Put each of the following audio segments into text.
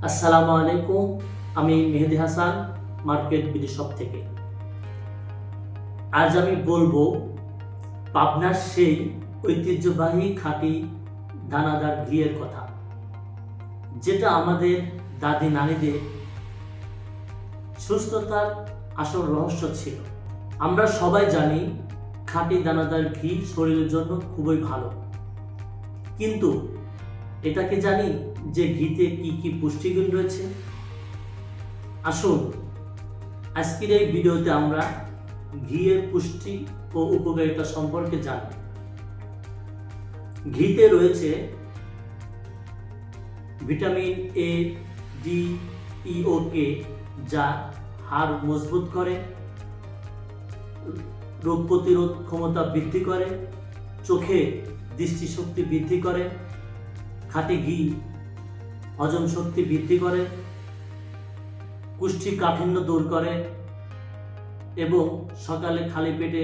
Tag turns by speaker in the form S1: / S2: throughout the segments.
S1: আসসালামু আলাইকুম। আমি Mehedi Hasan, market BD shop থেকে। আজ আমি বলবো পাবনার সেই ঐতিহ্যবাহী খাঁটি দানাদার ঘিয়ের কথা, যেটা আমাদের দাদি নানিদের সুস্থতার আসল রহস্য ছিল। আমরা সবাই জানি খাঁটি দানাদার ঘি শরীরের জন্য খুবই ভালো, কিন্তু এটা কি জানি যে ঘিতে কি কি পুষ্টিগুণ রয়েছে? আসুন আজকের এই ভিডিওতে আমরা ঘিয়ের পুষ্টি ও উপকারিতা সম্পর্কে জানি। ঘিতে রয়েছে ভিটামিন এ, ডি, ই ও কে, যা হাড় মজবুত করে, রোগ প্রতিরোধ ক্ষমতা বৃদ্ধি করে, চোখে দৃষ্টিশক্তি বৃদ্ধি করে। খাঁটি ঘি হজম শক্তি বৃদ্ধি করে, কোষ্ঠীকাঠিন্য দূর করে এবং সকালে খালি পেটে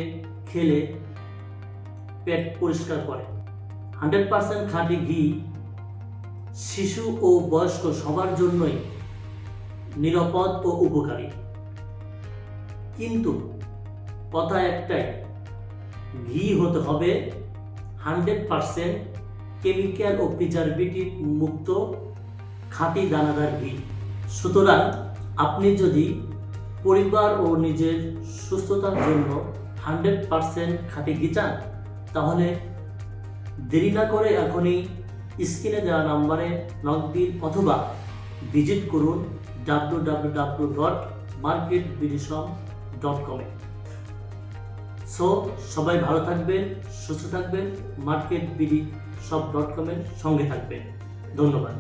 S1: খেলে পেট পরিষ্কার করে। 100% খাঁটি ঘি শিশু ও বয়স্ক সবার জন্যই নিরাপদ ও উপকারী। কিন্তু কথা একটাই, ঘি হতে হবে 100% কেমিক্যাল ও প্রিজারভেটিভ মুক্ত খাঁটি দানাদার ঘি। সুতরাং আপনি যদি পরিবার ও নিজের সুস্থতার জন্য 100% খাঁটি ঘি চান, তাহলে দেরি না করে এখনই স্ক্রিনে দেওয়া নাম্বারে নক দিন অথবা ভিজিট করুন www.marketbidishop.com। সবাই ভালো থাকবেন, সুস্থ থাকবেন, marketbidishop.com এর সঙ্গে থাকবেন। ধন্যবাদ।